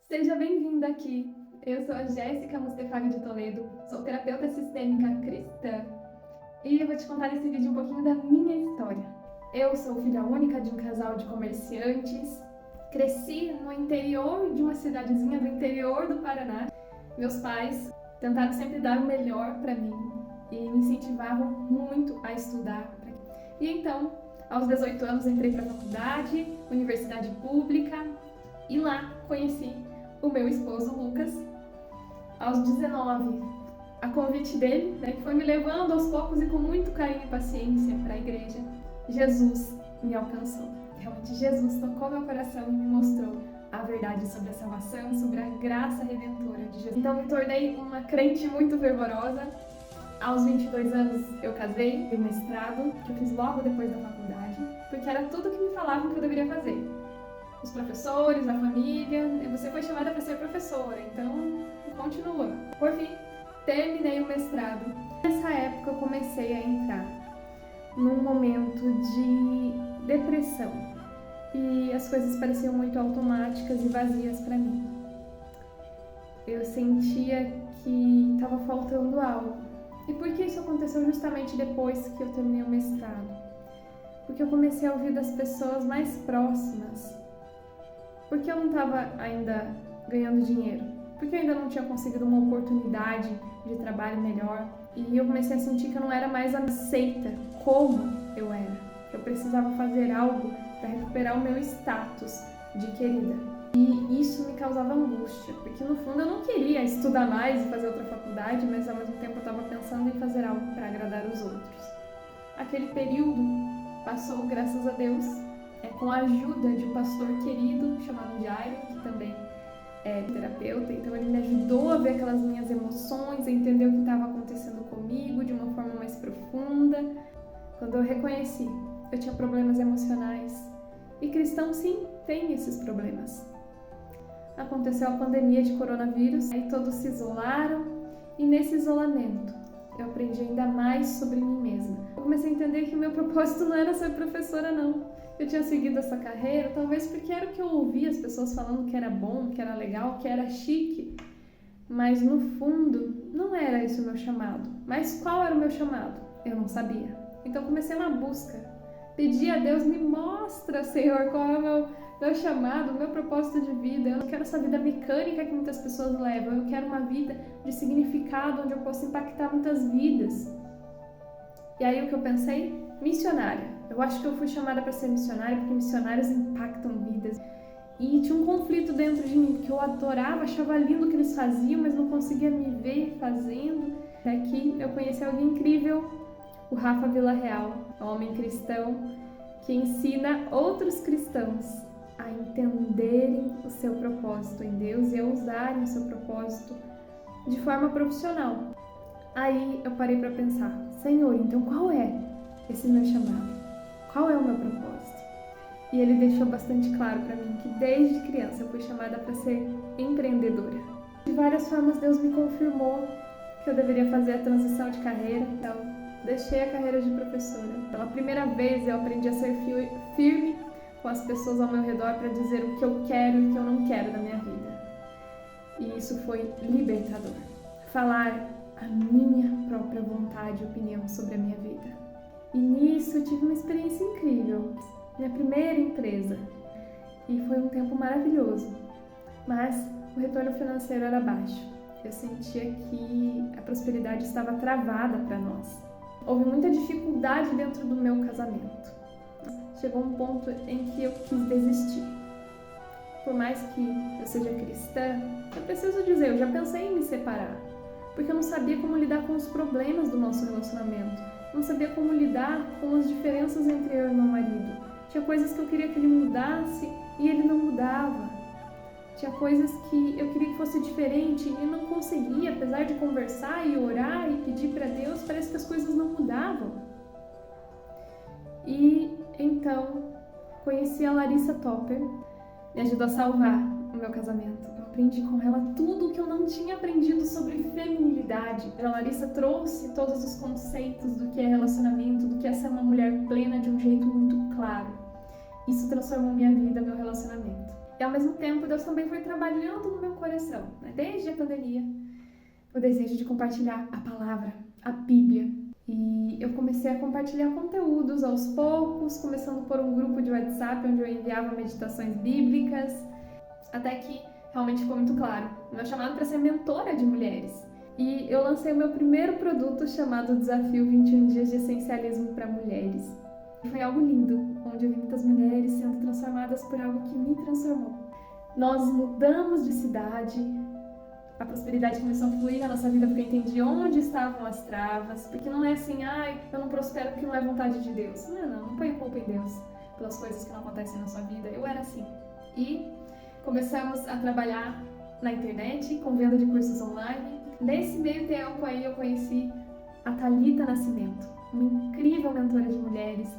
Seja bem-vinda aqui. Eu sou a Jéssica Mustefaga de Toledo, sou terapeuta sistêmica cristã e eu vou te contar nesse vídeo um pouquinho da minha história. Eu sou filha única de um casal de comerciantes, cresci no interior de uma cidadezinha do interior do Paraná. Meus pais tentaram sempre dar o melhor para mim e me incentivavam muito a estudar. E então, aos 18 anos, entrei para a faculdade, universidade pública, e lá conheci o meu esposo, Lucas. Aos 19, a convite dele, que foi me levando aos poucos e com muito carinho e paciência para a igreja, Jesus me alcançou. Realmente, Jesus tocou meu coração e me mostrou a verdade sobre a salvação, sobre a graça redentora de Jesus. Então, me tornei uma crente muito fervorosa. Aos 22 anos, eu casei, fiz mestrado, que eu fiz logo depois da faculdade, porque era tudo que me falavam que eu deveria fazer. Os professores, a família, você foi chamada para ser professora, então continua. Por fim, terminei o mestrado. Nessa época eu comecei a entrar num momento de depressão e as coisas pareciam muito automáticas e vazias para mim. Eu sentia que estava faltando algo. E por que isso aconteceu justamente depois que eu terminei o mestrado? Porque eu comecei a ouvir das pessoas mais próximas. Porque eu não estava ainda ganhando dinheiro, porque eu ainda não tinha conseguido uma oportunidade de trabalho melhor, e eu comecei a sentir que eu não era mais aceita como eu era. Eu precisava fazer algo para recuperar o meu status de querida. E isso me causava angústia, porque no fundo eu não queria estudar mais e fazer outra faculdade, mas ao mesmo tempo eu estava pensando em fazer algo para agradar os outros. Aquele período passou, graças a Deus, com a ajuda de um pastor querido chamado Jairo, que também é terapeuta. Então ele me ajudou a ver aquelas minhas emoções, a entender o que estava acontecendo comigo de uma forma mais profunda. Quando eu reconheci, eu tinha problemas emocionais. E cristão, sim, tem esses problemas. Aconteceu a pandemia de coronavírus, aí todos se isolaram, e nesse isolamento eu aprendi ainda mais sobre mim mesma. Eu comecei a entender que o meu propósito não era ser professora, não. Eu tinha seguido essa carreira, talvez porque era o que eu ouvia as pessoas falando que era bom, que era legal, que era chique. Mas no fundo, não era esse o meu chamado. Mas qual era o meu chamado? Eu não sabia. Então comecei uma busca. Pedi a Deus, me mostra, Senhor, qual é o meu chamado, o meu propósito de vida. Eu não quero essa vida mecânica que muitas pessoas levam. Eu quero uma vida de significado, onde eu possa impactar muitas vidas. E aí o que eu pensei? Missionária. Eu acho que eu fui chamada para ser missionária porque missionários impactam vidas. E tinha um conflito dentro de mim, porque eu adorava, achava lindo o que eles faziam, mas não conseguia me ver fazendo. Aqui eu conheci alguém incrível, o Rafa Villarreal, um homem cristão que ensina outros cristãos a entenderem o seu propósito em Deus e a usarem o seu propósito de forma profissional. Aí eu parei para pensar, Senhor, então qual é esse meu chamado? Qual é o meu propósito? E ele deixou bastante claro para mim que desde criança eu fui chamada para ser empreendedora. De várias formas Deus me confirmou que eu deveria fazer a transição de carreira, então deixei a carreira de professora. Pela primeira vez eu aprendi a ser firme com as pessoas ao meu redor para dizer o que eu quero e o que eu não quero na minha vida. E isso foi libertador. Falar a minha própria vontade e opinião sobre a minha vida. E nisso eu tive uma experiência incrível, minha primeira empresa. E foi um tempo maravilhoso, mas o retorno financeiro era baixo. Eu sentia que a prosperidade estava travada para nós. Houve muita dificuldade dentro do meu casamento. Chegou um ponto em que eu quis desistir. Por mais que eu seja cristã, eu preciso dizer, eu já pensei em me separar. Porque eu não sabia como lidar com os problemas do nosso relacionamento. Não sabia como lidar com as diferenças entre eu e meu marido. Tinha coisas que eu queria que ele mudasse e ele não mudava. Tinha coisas que eu queria que fosse diferente e não conseguia, apesar de conversar e orar e pedir para Deus, parece que as coisas não mudavam. E então conheci a Larissa Topper, me ajudou a salvar o meu casamento. Eu aprendi com ela tudo o que eu não tinha aprendido sobre feminilidade. A Larissa trouxe todos os conceitos do que é relacionamento, do que é ser uma mulher plena de um jeito muito claro. Isso transformou minha vida, meu relacionamento. E ao mesmo tempo, Deus também foi trabalhando no meu coração, né? Desde a pandemia, o desejo de compartilhar a palavra, a Bíblia. E eu comecei a compartilhar conteúdos aos poucos, começando por um grupo de WhatsApp onde eu enviava meditações bíblicas, até que realmente ficou muito claro o meu chamado para ser mentora de mulheres. E eu lancei o meu primeiro produto chamado Desafio 21 Dias de Essencialismo para Mulheres. Foi algo lindo, onde eu vi muitas mulheres sendo transformadas por algo que me transformou. Nós mudamos de cidade, a prosperidade começou a fluir na nossa vida porque eu entendi onde estavam as travas, porque não é assim, eu não prospero porque não é vontade de Deus. Não ponha culpa em Deus pelas coisas que não acontecem na sua vida. Eu era assim. E começamos a trabalhar na internet, com venda de cursos online. Nesse meio tempo aí eu conheci a Thalita Nascimento, uma incrível mentora de mulheres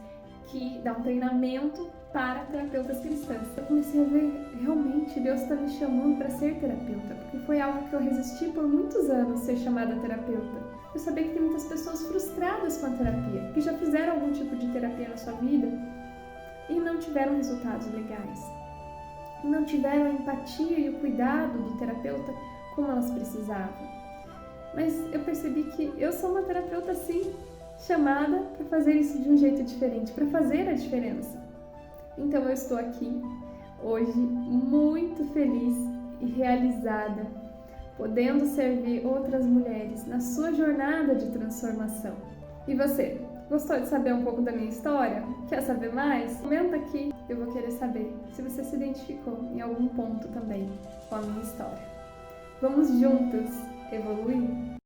que dá um treinamento para terapeutas cristãs. Eu comecei a ver, realmente, Deus está me chamando para ser terapeuta, porque foi algo que eu resisti por muitos anos, ser chamada terapeuta. Eu sabia que tem muitas pessoas frustradas com a terapia, que já fizeram algum tipo de terapia na sua vida e não tiveram resultados legais. E não tiveram a empatia e o cuidado do terapeuta como elas precisavam. Mas eu percebi que eu sou uma terapeuta, sim, chamada para fazer isso de um jeito diferente, para fazer a diferença. Então eu estou aqui hoje muito feliz e realizada, podendo servir outras mulheres na sua jornada de transformação. E você, gostou de saber um pouco da minha história? Quer saber mais? Comenta aqui, eu vou querer saber se você se identificou em algum ponto também com a minha história. Vamos juntas evoluir?